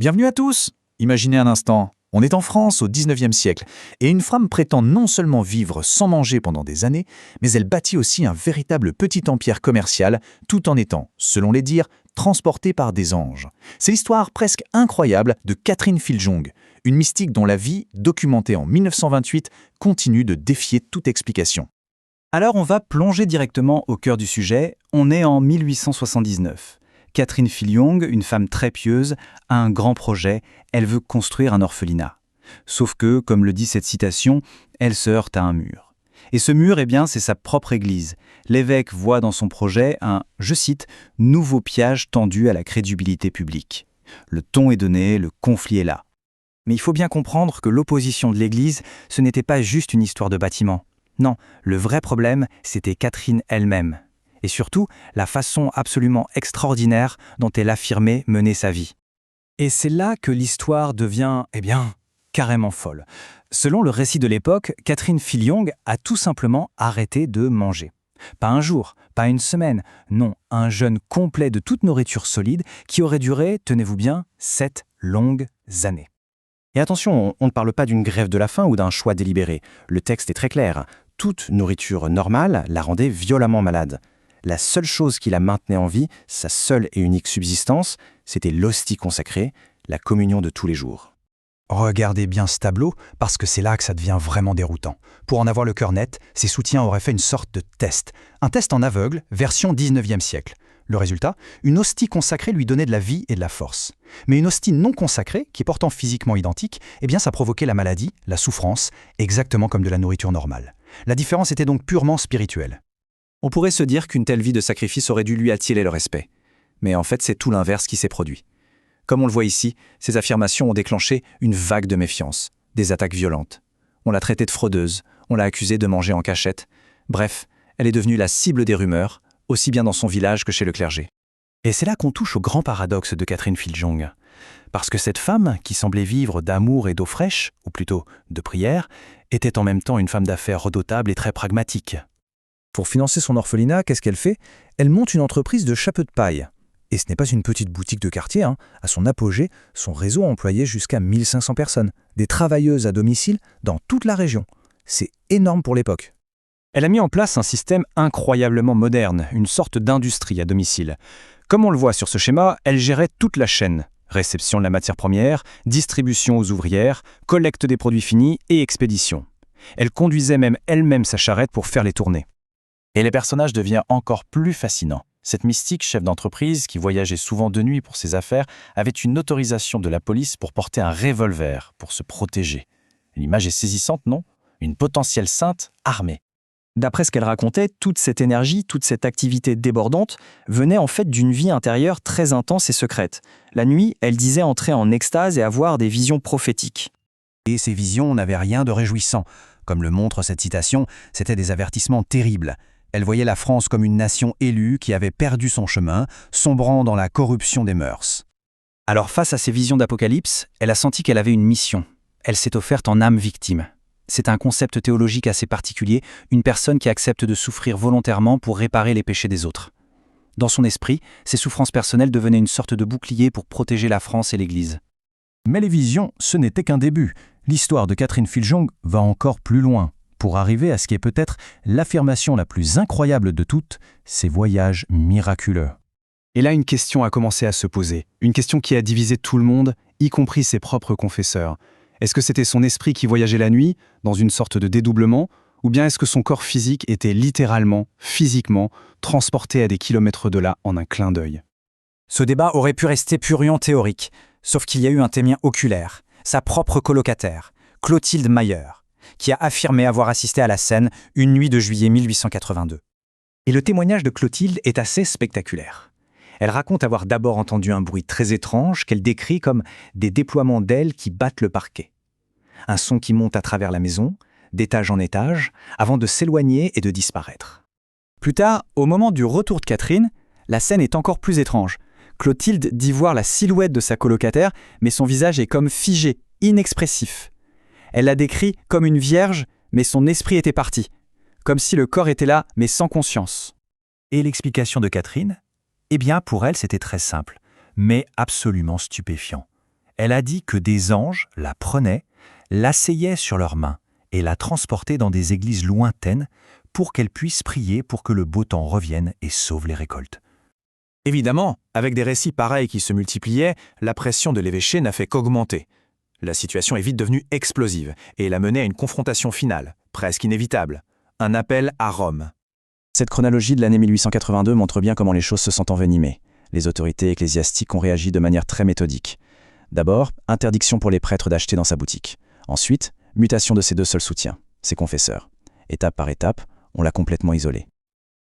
Bienvenue à tous. Imaginez un instant, on est en France au 19e siècle, et une femme prétend non seulement vivre sans manger pendant des années, mais elle bâtit aussi un véritable petit empire commercial, tout en étant, selon les dires, transportée par des anges. C'est l'histoire presque incroyable de Catherine Filljong, une mystique dont la vie, documentée en 1928, continue de défier toute explication. Alors on va plonger directement au cœur du sujet, on est en 1879. Catherine Filljong, une femme très pieuse, a un grand projet, elle veut construire un orphelinat. Sauf que, comme le dit cette citation, elle se heurte à un mur. Et ce mur, c'est sa propre église. L'évêque voit dans son projet un, je cite, « nouveau piège tendu à la crédibilité publique ». Le ton est donné, le conflit est là. Mais il faut bien comprendre que l'opposition de l'église, ce n'était pas juste une histoire de bâtiment. Non, le vrai problème, c'était Catherine elle-même. Et surtout, la façon absolument extraordinaire dont elle affirmait mener sa vie. Et c'est là que l'histoire devient, carrément folle. Selon le récit de l'époque, Catherine Filljong a tout simplement arrêté de manger. Pas un jour, pas une semaine, non, un jeûne complet de toute nourriture solide qui aurait duré, tenez-vous bien, 7 longues années. Et attention, on ne parle pas d'une grève de la faim ou d'un choix délibéré. Le texte est très clair. Toute nourriture normale la rendait violemment malade. La seule chose qui la maintenait en vie, sa seule et unique subsistance, c'était l'hostie consacrée, la communion de tous les jours. Regardez bien ce tableau, parce que c'est là que ça devient vraiment déroutant. Pour en avoir le cœur net, ses soutiens auraient fait une sorte de test. Un test en aveugle, version 19e siècle. Le résultat, une hostie consacrée lui donnait de la vie et de la force. Mais une hostie non consacrée, qui est pourtant physiquement identique, ça provoquait la maladie, la souffrance, exactement comme de la nourriture normale. La différence était donc purement spirituelle. On pourrait se dire qu'une telle vie de sacrifice aurait dû lui attirer le respect. Mais en fait, c'est tout l'inverse qui s'est produit. Comme on le voit ici, ces affirmations ont déclenché une vague de méfiance, des attaques violentes. On l'a traitée de fraudeuse, on l'a accusée de manger en cachette. Bref, elle est devenue la cible des rumeurs, aussi bien dans son village que chez le clergé. Et c'est là qu'on touche au grand paradoxe de Catherine Filljong. Parce que cette femme, qui semblait vivre d'amour et d'eau fraîche, ou plutôt de prière, était en même temps une femme d'affaires redoutable et très pragmatique. Pour financer son orphelinat, qu'est-ce qu'elle fait? Elle monte une entreprise de chapeaux de paille. Et ce n'est pas une petite boutique de quartier. À son apogée, son réseau employait jusqu'à 1500 personnes, des travailleuses à domicile dans toute la région. C'est énorme pour l'époque. Elle a mis en place un système incroyablement moderne, une sorte d'industrie à domicile. Comme on le voit sur ce schéma, elle gérait toute la chaîne. Réception de la matière première, distribution aux ouvrières, collecte des produits finis et expédition. Elle conduisait même elle-même sa charrette pour faire les tournées. Et les personnages deviennent encore plus fascinants. Cette mystique chef d'entreprise, qui voyageait souvent de nuit pour ses affaires, avait une autorisation de la police pour porter un revolver, pour se protéger. L'image est saisissante, non? Une potentielle sainte armée. D'après ce qu'elle racontait, toute cette énergie, toute cette activité débordante venait en fait d'une vie intérieure très intense et secrète. La nuit, elle disait entrer en extase et avoir des visions prophétiques. Et ces visions n'avaient rien de réjouissant. Comme le montre cette citation, c'étaient des avertissements terribles. Elle voyait la France comme une nation élue qui avait perdu son chemin, sombrant dans la corruption des mœurs. Alors face à ces visions d'apocalypse, elle a senti qu'elle avait une mission. Elle s'est offerte en âme victime. C'est un concept théologique assez particulier, une personne qui accepte de souffrir volontairement pour réparer les péchés des autres. Dans son esprit, ses souffrances personnelles devenaient une sorte de bouclier pour protéger la France et l'Église. Mais les visions, ce n'était qu'un début. L'histoire de Catherine Filljong va encore plus loin, pour arriver à ce qui est peut-être l'affirmation la plus incroyable de toutes, ses voyages miraculeux. Et là, une question a commencé à se poser. Une question qui a divisé tout le monde, y compris ses propres confesseurs. Est-ce que c'était son esprit qui voyageait la nuit, dans une sorte de dédoublement, ou bien est-ce que son corps physique était littéralement, physiquement, transporté à des kilomètres de là en un clin d'œil? Ce débat aurait pu rester purement théorique, sauf qu'il y a eu un témoin oculaire, sa propre colocataire, Clotilde Mayer, qui a affirmé avoir assisté à la scène une nuit de juillet 1882. Et le témoignage de Clotilde est assez spectaculaire. Elle raconte avoir d'abord entendu un bruit très étrange qu'elle décrit comme des déploiements d'ailes qui battent le parquet. Un son qui monte à travers la maison, d'étage en étage, avant de s'éloigner et de disparaître. Plus tard, au moment du retour de Catherine, la scène est encore plus étrange. Clotilde dit voir la silhouette de sa colocataire, mais son visage est comme figé, inexpressif. Elle la décrit comme une vierge, mais son esprit était parti. Comme si le corps était là, mais sans conscience. Et l'explication de Catherine? Pour elle, c'était très simple, mais absolument stupéfiant. Elle a dit que des anges la prenaient, l'asseillaient sur leurs mains et la transportaient dans des églises lointaines pour qu'elle puisse prier pour que le beau temps revienne et sauve les récoltes. Évidemment, avec des récits pareils qui se multipliaient, la pression de l'évêché n'a fait qu'augmenter. La situation est vite devenue explosive et elle a mené à une confrontation finale, presque inévitable. Un appel à Rome. Cette chronologie de l'année 1882 montre bien comment les choses se sont envenimées. Les autorités ecclésiastiques ont réagi de manière très méthodique. D'abord, interdiction pour les prêtres d'acheter dans sa boutique. Ensuite, mutation de ses deux seuls soutiens, ses confesseurs. Étape par étape, on l'a complètement isolé.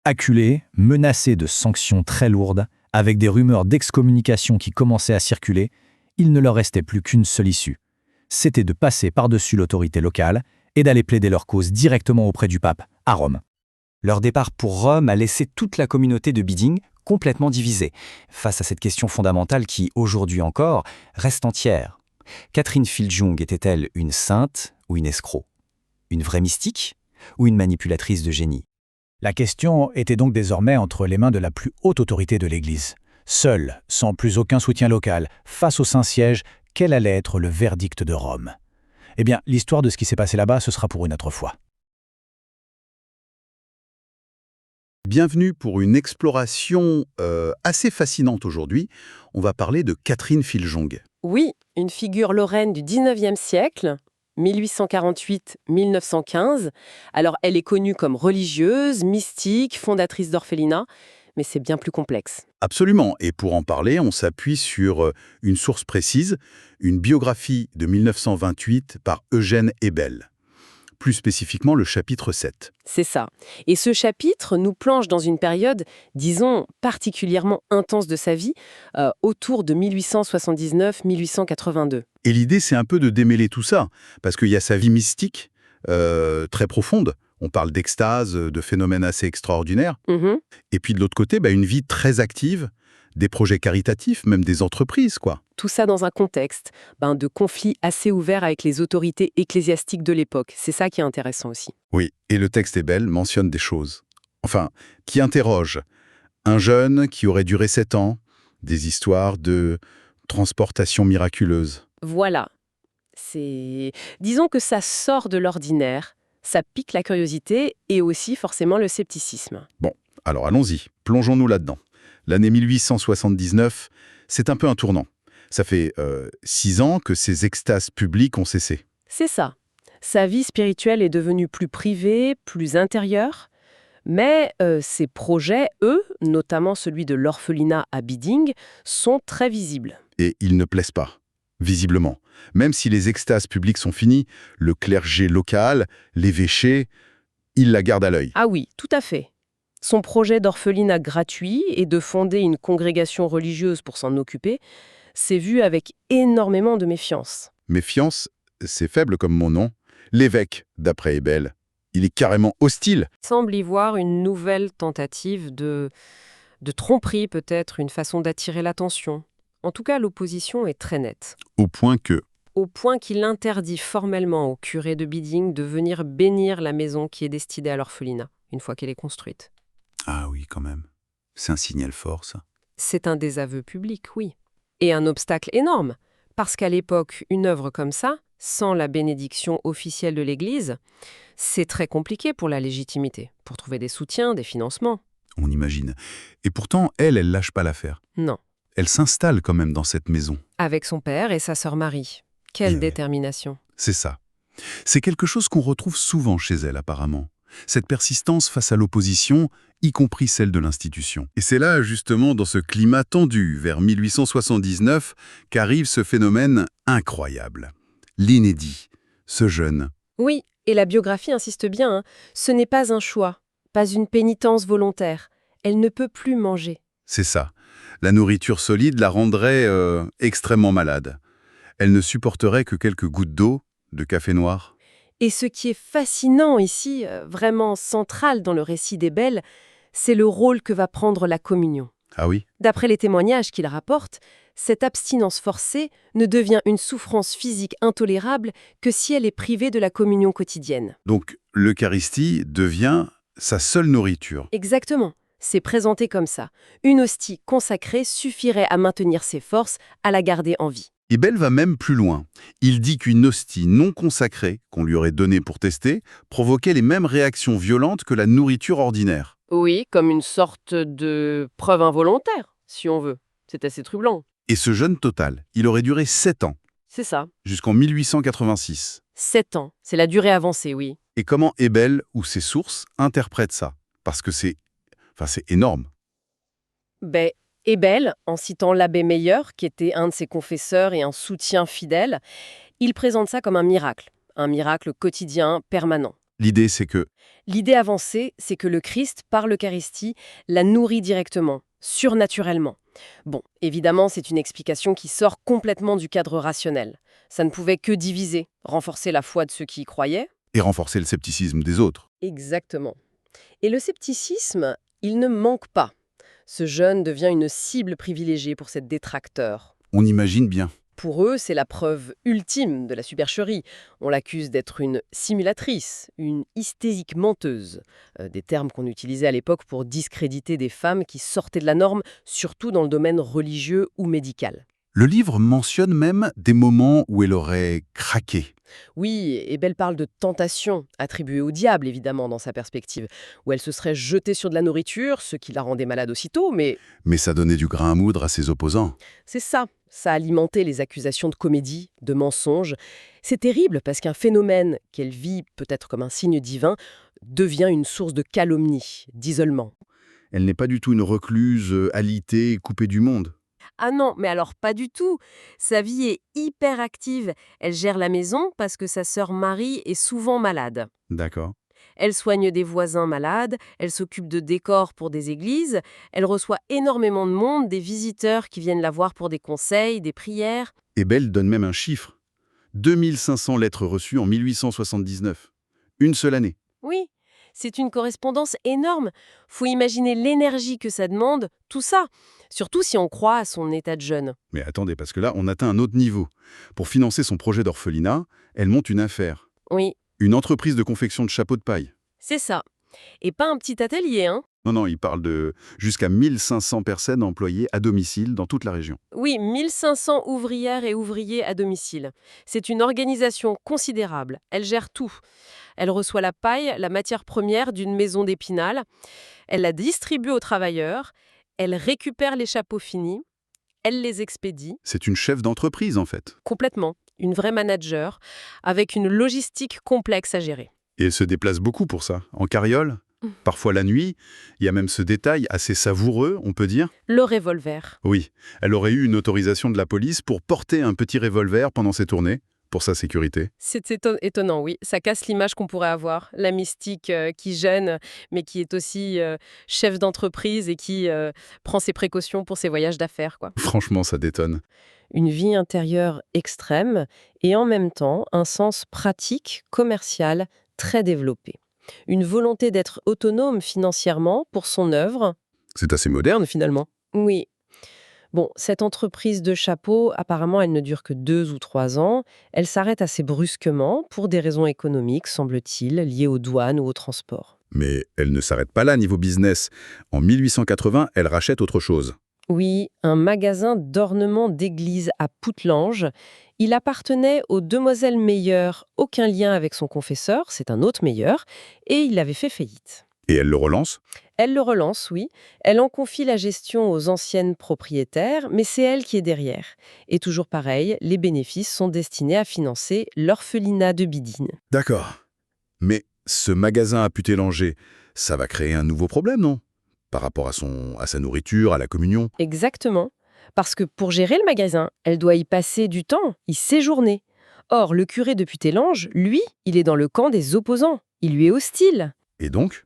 Acculé, menacé de sanctions très lourdes, avec des rumeurs d'excommunication qui commençaient à circuler, il ne leur restait plus qu'une seule issue. C'était de passer par-dessus l'autorité locale et d'aller plaider leur cause directement auprès du pape, à Rome. Leur départ pour Rome a laissé toute la communauté de Biding complètement divisée, face à cette question fondamentale qui, aujourd'hui encore, reste entière. Catherine Fil-Jung était-elle une sainte ou une escroc? Une vraie mystique ou une manipulatrice de génie? La question était donc désormais entre les mains de la plus haute autorité de l'Église. Seule, sans plus aucun soutien local, face au Saint-Siège, quel allait être le verdict de Rome? Eh bien, l'histoire de ce qui s'est passé là-bas, ce sera pour une autre fois. Bienvenue pour une exploration assez fascinante aujourd'hui. On va parler de Catherine Fil-Jung. Oui, une figure lorraine du 19e siècle, 1848-1915. Alors, elle est connue comme religieuse, mystique, fondatrice d'orphelinat, mais c'est bien plus complexe. Absolument. Et pour en parler, on s'appuie sur une source précise, une biographie de 1928 par Eugène Ebel. Plus spécifiquement le chapitre 7. C'est ça. Et ce chapitre nous plonge dans une période, disons, particulièrement intense de sa vie, autour de 1879-1882. Et l'idée, c'est un peu de démêler tout ça, parce qu'il y a sa vie mystique, très profonde. On parle d'extase, de phénomènes assez extraordinaires. Mhm. Et puis de l'autre côté, une vie très active, des projets caritatifs, même des entreprises, quoi. Tout ça dans un contexte de conflits assez ouverts avec les autorités ecclésiastiques de l'époque. C'est ça qui est intéressant aussi. Oui, et le texte Ebel mentionne des choses. Enfin, qui interrogent. Un jeune qui aurait duré 7 ans, des histoires de transportation miraculeuse. Voilà. Disons que ça sort de l'ordinaire, ça pique la curiosité et aussi forcément le scepticisme. Bon, alors allons-y, plongeons-nous là-dedans. L'année 1879, c'est un peu un tournant. Ça fait 6 ans que ces extases publiques ont cessé. C'est ça. Sa vie spirituelle est devenue plus privée, plus intérieure, mais ses projets, eux, notamment celui de l'orphelinat à Biding, sont très visibles. Et ils ne plaisent pas, visiblement. Même si les extases publiques sont finies, le clergé local, l'évêché, ils la gardent à l'œil. Ah oui, tout à fait. Son projet d'orphelinat gratuit et de fonder une congrégation religieuse pour s'en occuper, c'est vu avec énormément de méfiance. Méfiance, c'est faible comme mon nom. L'évêque, d'après Ebel, il est carrément hostile. Il semble y voir une nouvelle tentative de tromperie peut-être, une façon d'attirer l'attention. En tout cas, l'opposition est très nette. Au point qu'il interdit formellement au curé de Biding de venir bénir la maison qui est destinée à l'orphelinat, une fois qu'elle est construite. Ah oui, quand même. C'est un signal fort, ça. C'est un désaveu public, oui. Et un obstacle énorme, parce qu'à l'époque, une œuvre comme ça, sans la bénédiction officielle de l'Église, c'est très compliqué pour la légitimité, pour trouver des soutiens, des financements. On imagine. Et pourtant, elle lâche pas l'affaire. Non. Elle s'installe quand même dans cette maison. Avec son père et sa sœur Marie. Quelle Ouais. détermination. C'est ça. C'est quelque chose qu'on retrouve souvent chez elle, apparemment. Cette persistance face à l'opposition, y compris celle de l'institution. Et c'est là, justement, dans ce climat tendu, vers 1879, qu'arrive ce phénomène incroyable. L'inédit, ce jeune. Oui, et la biographie insiste bien, ce n'est pas un choix, pas une pénitence volontaire. Elle ne peut plus manger. C'est ça. La nourriture solide la rendrait extrêmement malade. Elle ne supporterait que quelques gouttes d'eau, de café noir. Et ce qui est fascinant ici, vraiment central dans le récit d'Ebel, c'est le rôle que va prendre la communion. Ah oui? D'après les témoignages qu'il rapporte, cette abstinence forcée ne devient une souffrance physique intolérable que si elle est privée de la communion quotidienne. Donc, l'Eucharistie devient sa seule nourriture. Exactement. C'est présenté comme ça. Une hostie consacrée suffirait à maintenir ses forces, à la garder en vie. Ebel va même plus loin. Il dit qu'une hostie non consacrée, qu'on lui aurait donnée pour tester, provoquait les mêmes réactions violentes que la nourriture ordinaire. Oui, comme une sorte de preuve involontaire, si on veut. C'est assez troublant. Et ce jeûne total, il aurait duré 7 ans, C'est ça. jusqu'en 1886. 7 ans. C'est la durée avancée, oui. Et comment Ebel, ou ses sources, interprètent ça? Parce que c'est énorme. Ben, Ebel, en citant l'abbé Meyer, qui était un de ses confesseurs et un soutien fidèle, il présente ça comme un miracle quotidien, permanent. L'idée, c'est que L'idée avancée, c'est que le Christ, par l'Eucharistie, la nourrit directement, surnaturellement. Bon, évidemment, c'est une explication qui sort complètement du cadre rationnel. Ça ne pouvait que diviser, renforcer la foi de ceux qui y croyaient. et renforcer le scepticisme des autres. Exactement. Et le scepticisme, il ne manque pas. Ce jeûne devient une cible privilégiée pour ces détracteurs. On imagine bien. Pour eux, c'est la preuve ultime de la supercherie. On l'accuse d'être une simulatrice, une hystésique menteuse. Des termes qu'on utilisait à l'époque pour discréditer des femmes qui sortaient de la norme, surtout dans le domaine religieux ou médical. Le livre mentionne même des moments où elle aurait craqué. Oui, Ebel parle de tentation, attribuée au diable évidemment dans sa perspective, où elle se serait jetée sur de la nourriture, ce qui la rendait malade aussitôt, mais Mais ça donnait du grain à moudre à ses opposants. c'est ça. Ça alimentait les accusations de comédie, de mensonge. C'est terrible parce qu'un phénomène qu'elle vit peut-être comme un signe divin devient une source de calomnie, d'isolement. Elle n'est pas du tout une recluse, alitée, coupée du monde. Ah non, mais alors pas du tout. Sa vie est hyper active. Elle gère la maison parce que sa sœur Marie est souvent malade. D'accord. Elle soigne des voisins malades, elle s'occupe de décors pour des églises, elle reçoit énormément de monde, des visiteurs qui viennent la voir pour des conseils, des prières. Et Bell donne même un chiffre. 2500 lettres reçues en 1879. Une seule année. Oui, c'est une correspondance énorme. Faut imaginer l'énergie que ça demande, tout ça. Surtout si on croit à son état de jeune. Mais attendez, parce que là, on atteint un autre niveau. Pour financer son projet d'orphelinat, elle monte une affaire. Oui, Une entreprise de confection de chapeaux de paille. c'est ça. Et pas un petit atelier, hein. Non, il parle de jusqu'à 1500 personnes employées à domicile dans toute la région. Oui, 1500 ouvrières et ouvriers à domicile. C'est une organisation considérable. Elle gère tout. Elle reçoit la paille, la matière première d'une maison d'Épinal. Elle la distribue aux travailleurs. Elle récupère les chapeaux finis. Elle les expédie. C'est une chef d'entreprise, en fait. Complètement. Une vraie manager, avec une logistique complexe à gérer. Et elle se déplace beaucoup pour ça. En carriole, parfois la nuit. Il y a même ce détail assez savoureux, on peut dire. Le revolver. Oui, elle aurait eu une autorisation de la police pour porter un petit revolver pendant ses tournées, pour sa sécurité. C'est étonnant, oui. Ça casse l'image qu'on pourrait avoir. La mystique qui jeûne, mais qui est aussi chef d'entreprise et qui prend ses précautions pour ses voyages d'affaires, quoi. Franchement, ça détonne. Une vie intérieure extrême et en même temps un sens pratique, commercial très développé. Une volonté d'être autonome financièrement pour son œuvre. C'est assez moderne. Finalement. Oui. Bon, cette entreprise de chapeaux, apparemment, elle ne dure que 2 ou 3 ans. Elle s'arrête assez brusquement pour des raisons économiques, semble-t-il, liées aux douanes ou au transport. Mais elle ne s'arrête pas là niveau business. En 1880, elle rachète autre chose. Oui, un magasin d'ornements d'église à Poutlange. Il appartenait aux demoiselles Meyer, aucun lien avec son confesseur, c'est un autre Meyer, et il avait fait faillite. Et elle le relance. Elle le relance, oui. Elle en confie la gestion aux anciennes propriétaires, mais c'est elle qui est derrière. Et toujours pareil, les bénéfices sont destinés à financer l'orphelinat de Bidine. D'accord. Mais ce magasin à Putélanger, ça va créer un nouveau problème, non? Par rapport à sa nourriture, à la communion. Exactement. Parce que pour gérer le magasin, elle doit y passer du temps, y séjourner. Or, le curé de Putélange, lui, il est dans le camp des opposants. Il lui est hostile. Et donc,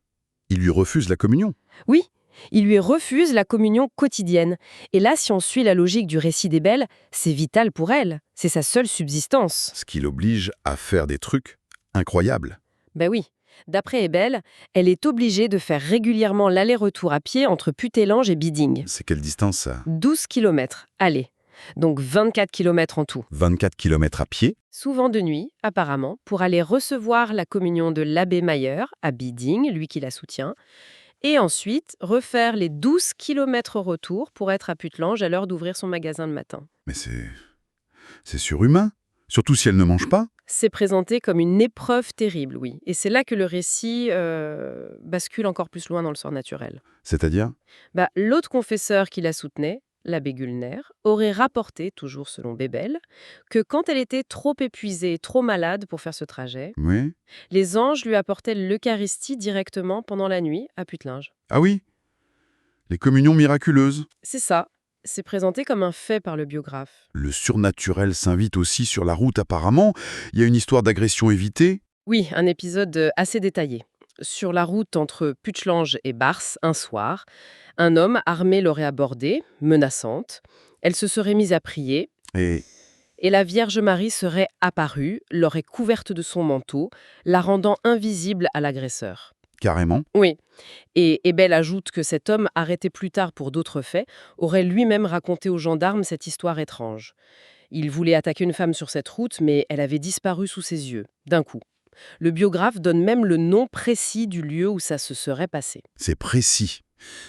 il lui refuse la communion. Oui, il lui refuse la communion quotidienne. Et là, si on suit la logique du récit d'Ebel, c'est vital pour elle. C'est sa seule subsistance. Ce qui l'oblige à faire des trucs incroyables. Ben oui. D'après Ebel, elle est obligée de faire régulièrement l'aller-retour à pied entre Putélange et Biding. C'est quelle distance, ça? 12 km, aller. Donc 24 km en tout. 24 km à pied? Souvent de nuit, apparemment, pour aller recevoir la communion de l'abbé Mayer à Biding, lui qui la soutient, et ensuite refaire les 12 km retour pour être à Putelange à l'heure d'ouvrir son magasin le matin. Mais C'est surhumain, surtout si elle ne mange pas. C'est présenté comme une épreuve terrible, oui. Et c'est là que le récit bascule encore plus loin dans le surnaturel. C'est-à-dire? L'autre confesseur qui la soutenait, l'abbé Gulner, aurait rapporté, toujours selon Bébel, que quand elle était trop épuisée, trop malade pour faire ce trajet, Oui. les anges lui apportaient l'Eucharistie directement pendant la nuit à Putelinge. Ah oui, les communions miraculeuses. C'est ça. C'est présenté comme un fait par le biographe. Le surnaturel s'invite aussi sur la route apparemment. Il y a une histoire d'agression évitée. Oui, un épisode assez détaillé. Sur la route entre Putelange et Bars, un soir, un homme armé l'aurait abordée, menaçante. Elle se serait mise à prier, Et et la Vierge Marie serait apparue, l'aurait couverte de son manteau, la rendant invisible à l'agresseur. carrément. Oui, et Ebel ajoute que cet homme, arrêté plus tard pour d'autres faits, aurait lui-même raconté aux gendarmes cette histoire étrange. Il voulait attaquer une femme sur cette route, mais elle avait disparu sous ses yeux, d'un coup. Le biographe donne même le nom précis du lieu où ça se serait passé. C'est précis.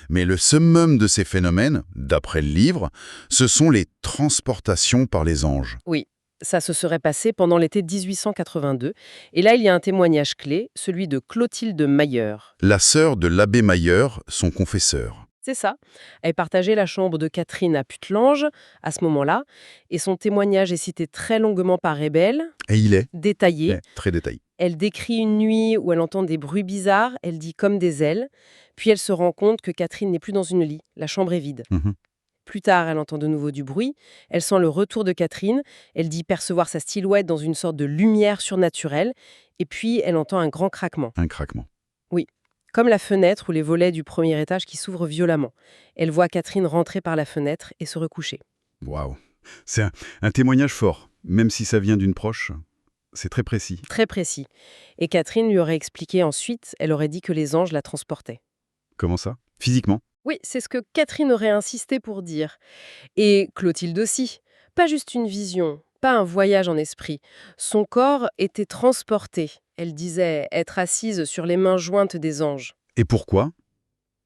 Mais le summum de ces phénomènes, d'après le livre, ce sont les transportations par les anges. Oui, ça se serait passé pendant l'été 1882. Et là, il y a un témoignage clé, celui de Clotilde Mayer. La sœur de l'abbé Mayer, son confesseur. C'est ça. Elle partageait la chambre de Catherine à Putelange à ce moment-là. Et son témoignage est cité très longuement par Ebel, Et il est détaillé. très détaillé. Elle décrit une nuit où elle entend des bruits bizarres, elle dit comme des ailes. Puis elle se rend compte que Catherine n'est plus dans une lit, la chambre est vide. Mhm. Plus tard, elle entend de nouveau du bruit, elle sent le retour de Catherine, elle dit percevoir sa silhouette dans une sorte de lumière surnaturelle, et puis elle entend un grand craquement. Un craquement. Oui, comme la fenêtre ou les volets du premier étage qui s'ouvrent violemment. Elle voit Catherine rentrer par la fenêtre et se recoucher. Waouh. C'est un témoignage fort. Même si ça vient d'une proche, c'est très précis. Très précis. Et Catherine lui aurait expliqué ensuite, elle aurait dit que les anges la transportaient. Comment ça? Physiquement? Oui, c'est ce que Catherine aurait insisté pour dire. Et Clotilde aussi. Pas juste une vision, pas un voyage en esprit. Son corps était transporté. Elle disait être assise sur les mains jointes des anges. Et pourquoi?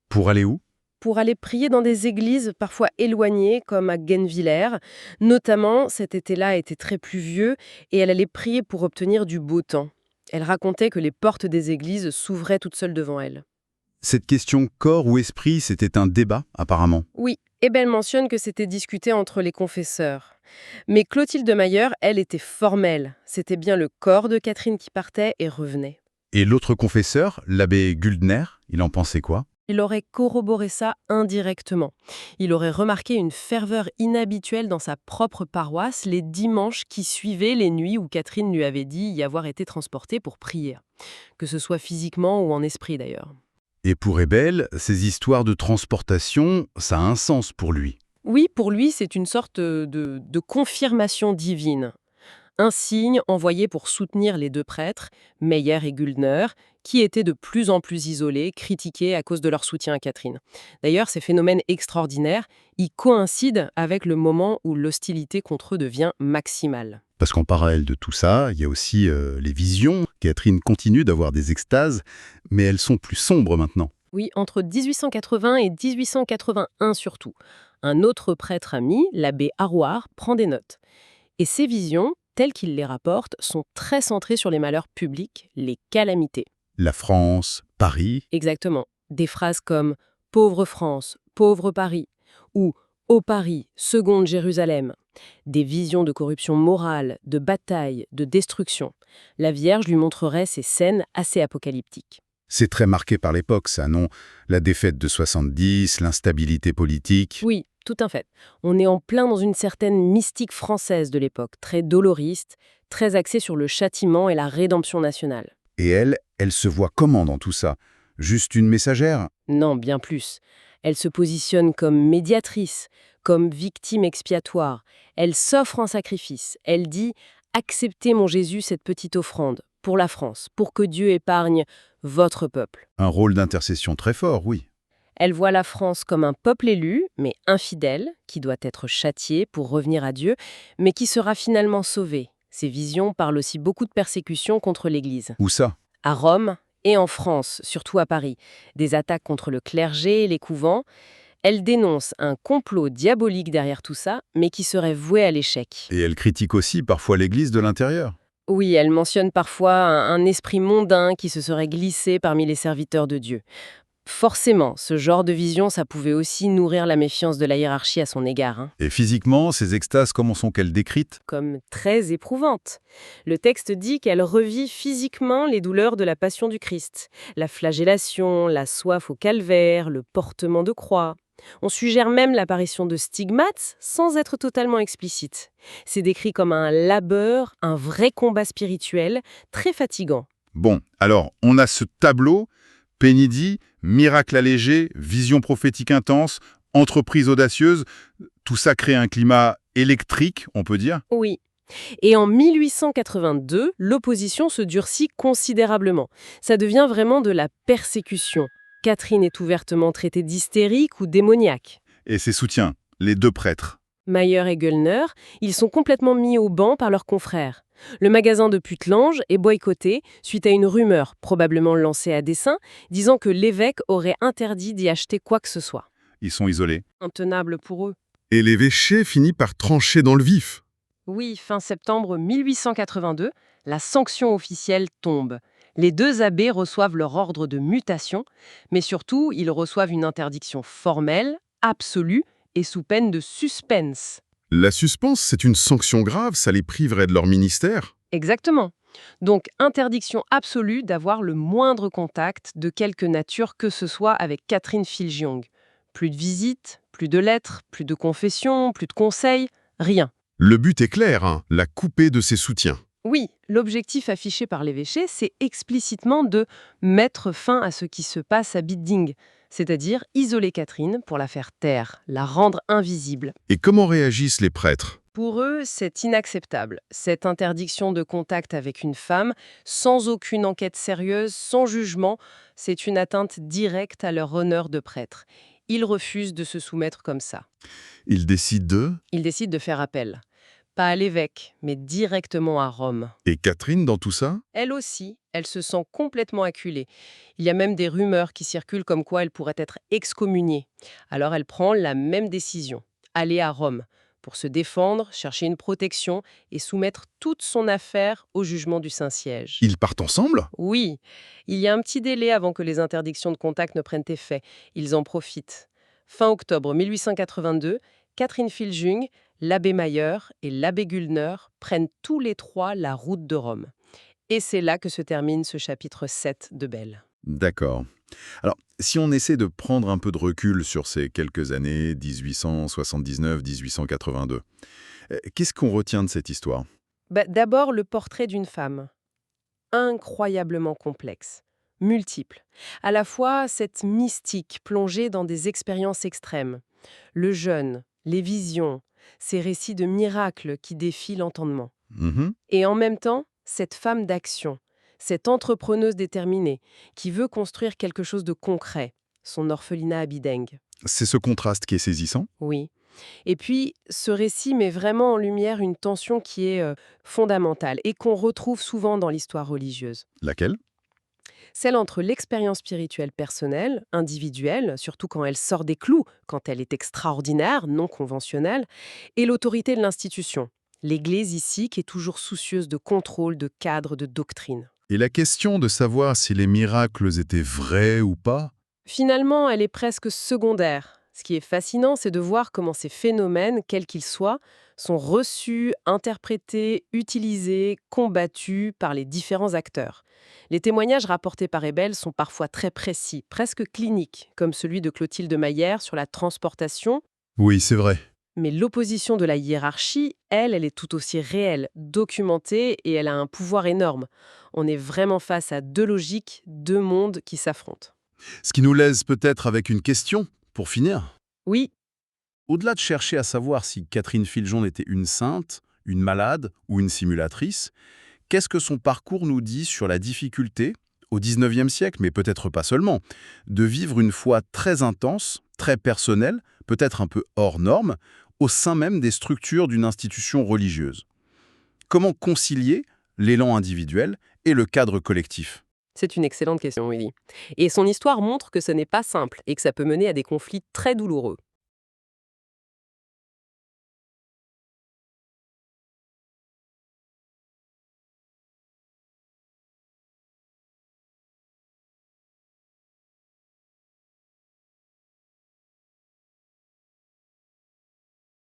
Pour aller où? Pour aller prier dans des églises parfois éloignées, comme à Guenvillers. Notamment, cet été-là était très pluvieux et elle allait prier pour obtenir du beau temps. Elle racontait que les portes des églises s'ouvraient toutes seules devant elle. Cette question corps ou esprit, c'était un débat, apparemment. Oui, Ebel mentionne que c'était discuté entre les confesseurs. Mais Clotilde Mayer, elle, était formelle. C'était bien le corps de Catherine qui partait et revenait. Et l'autre confesseur, l'abbé Guldner, il en pensait quoi? Il aurait corroboré ça indirectement. Il aurait remarqué une ferveur inhabituelle dans sa propre paroisse les dimanches qui suivaient les nuits où Catherine lui avait dit y avoir été transportée pour prier. Que ce soit physiquement ou en esprit d'ailleurs. Et pour Ebel, ces histoires de transportation, ça a un sens pour lui. Oui, pour lui, c'est une sorte de confirmation divine. Un signe envoyé pour soutenir les deux prêtres, Meyer et Guldner, qui étaient de plus en plus isolés, critiqués à cause de leur soutien à Catherine. D'ailleurs, ces phénomènes extraordinaires, ils coïncident avec le moment où l'hostilité contre eux devient maximale. Parce qu'en parallèle de tout ça, il y a aussi les visions. Catherine continue d'avoir des extases, mais elles sont plus sombres maintenant. Oui, entre 1880 et 1881 surtout. Un autre prêtre ami, l'abbé Harouard, prend des notes. Et ces visions, telles qu'il les rapporte, sont très centrées sur les malheurs publics, les calamités. La France, Paris. Exactement. Des phrases comme « Pauvre France, pauvre Paris » ou « Ô Paris, seconde Jérusalem ». Des visions de corruption morale, de bataille, de destruction. La Vierge lui montrerait ces scènes assez apocalyptiques. C'est très marqué par l'époque, ça, non? La défaite de 70, l'instabilité politique. Oui, tout à fait. On est en plein dans une certaine mystique française de l'époque, très doloriste, très axée sur le châtiment et la rédemption nationale. Et elle se voit comment dans tout ça? Juste une messagère? Non, bien plus. Elle se positionne comme médiatrice, comme victime expiatoire. Elle s'offre en sacrifice. Elle dit « Acceptez, mon Jésus, cette petite offrande, pour la France, pour que Dieu épargne votre peuple. » Un rôle d'intercession très fort, oui. Elle voit la France comme un peuple élu, mais infidèle, qui doit être châtié pour revenir à Dieu, mais qui sera finalement sauvé. Ces visions parlent aussi beaucoup de persécutions contre l'Église. Où ça? À Rome et en France, surtout à Paris. Des attaques contre le clergé et les couvents. Elle dénonce un complot diabolique derrière tout ça, mais qui serait voué à l'échec. Et elle critique aussi parfois l'Église de l'intérieur. Oui, elle mentionne parfois un esprit mondain qui se serait glissé parmi les serviteurs de Dieu. Forcément, ce genre de vision, ça pouvait aussi nourrir la méfiance de la hiérarchie à son égard, hein, Et physiquement, ces extases, comment sont-elles décrites? comme très éprouvantes. Le texte dit qu'elle revit physiquement les douleurs de la passion du Christ, la flagellation, la soif au calvaire, le portement de croix. On suggère même l'apparition de stigmates sans être totalement explicite. C'est décrit comme un labeur, un vrai combat spirituel, très fatigant. Bon, alors, on a ce tableau, Pénidie, miracle allégé, vision prophétique intense, entreprise audacieuse. Tout ça crée un climat électrique, on peut dire. Oui. Et en 1882, l'opposition se durcit considérablement. Ça devient vraiment de la persécution. Catherine est ouvertement traitée d'hystérique ou démoniaque. Et ses soutiens, les deux prêtres. Mayer et Göllner, ils sont complètement mis au banc par leurs confrères. Le magasin de Putelange est boycotté suite à une rumeur, probablement lancée à dessein, disant que l'évêque aurait interdit d'y acheter quoi que ce soit. Ils sont isolés. Intenable pour eux. Et l'évêché finit par trancher dans le vif. Oui, fin septembre 1882, la sanction officielle tombe. Les deux abbés reçoivent leur ordre de mutation, mais surtout, ils reçoivent une interdiction formelle, absolue et sous peine de suspense. La suspense, c'est une sanction grave, ça les priverait de leur ministère. Exactement. Donc, interdiction absolue d'avoir le moindre contact de quelque nature que ce soit avec Catherine Filjiong. Plus de visites, plus de lettres, plus de confessions, plus de conseils, rien. Le but est clair, hein, la couper de ses soutiens. Oui, l'objectif affiché par l'évêché, c'est explicitement de mettre fin à ce qui se passe à Bidding, c'est-à-dire isoler Catherine pour la faire taire, la rendre invisible. Et comment réagissent les prêtres? Pour eux, c'est inacceptable, cette interdiction de contact avec une femme, sans aucune enquête sérieuse, sans jugement, c'est une atteinte directe à leur honneur de prêtre. Ils refusent de se soumettre comme ça. Ils décident de... Ils décident de faire appel. Pas à l'évêque, mais directement à Rome. Et Catherine dans tout ça? Elle aussi, elle se sent complètement acculée. Il y a même des rumeurs qui circulent comme quoi elle pourrait être excommuniée. Alors elle prend la même décision, aller à Rome, pour se défendre, chercher une protection et soumettre toute son affaire au jugement du Saint-Siège. Ils partent ensemble? Oui, il y a un petit délai avant que les interdictions de contact ne prennent effet. Ils en profitent. Fin octobre 1882, Catherine Filjiong, l'abbé Mayer et l'abbé Güldner prennent tous les trois la route de Rome. Et c'est là que se termine ce chapitre 7 de Belle. D'accord. Alors, si on essaie de prendre un peu de recul sur ces quelques années, 1879-1882, qu'est-ce qu'on retient de cette histoire? D'abord, le portrait d'une femme. Incroyablement complexe, multiple. À la fois, cette mystique plongée dans des expériences extrêmes. Le jeûne, les visions, ces récits de miracles qui défient l'entendement. Mhm. Et en même temps, cette femme d'action, cette entrepreneuse déterminée, qui veut construire quelque chose de concret, son orphelinat à Bidding. C'est ce contraste qui est saisissant. Oui. Et puis, ce récit met vraiment en lumière une tension qui est fondamentale et qu'on retrouve souvent dans l'histoire religieuse. Laquelle? Celle entre l'expérience spirituelle personnelle, individuelle, surtout quand elle sort des clous, quand elle est extraordinaire, non conventionnelle, et l'autorité de l'institution. L'Église ici qui est toujours soucieuse de contrôle, de cadre, de doctrine. Et la question de savoir si les miracles étaient vrais ou pas? Finalement, elle est presque secondaire. Ce qui est fascinant, c'est de voir comment ces phénomènes, quels qu'ils soient, sont reçus, interprétés, utilisés, combattus par les différents acteurs. Les témoignages rapportés par Ebel sont parfois très précis, presque cliniques, comme celui de Clotilde Mayer sur la transportation. Oui, c'est vrai. Mais l'opposition de la hiérarchie, elle est tout aussi réelle, documentée, et elle a un pouvoir énorme. On est vraiment face à deux logiques, deux mondes qui s'affrontent. Ce qui nous laisse peut-être avec une question, pour finir. Oui, Au-delà de chercher à savoir si Catherine Filjiong était une sainte, une malade ou une simulatrice, qu'est-ce que son parcours nous dit sur la difficulté, au XIXe siècle, mais peut-être pas seulement, de vivre une foi très intense, très personnelle, peut-être un peu hors norme, au sein même des structures d'une institution religieuse? Comment concilier l'élan individuel et le cadre collectif? C'est une excellente question, Willy. Et son histoire montre que ce n'est pas simple et que ça peut mener à des conflits très douloureux.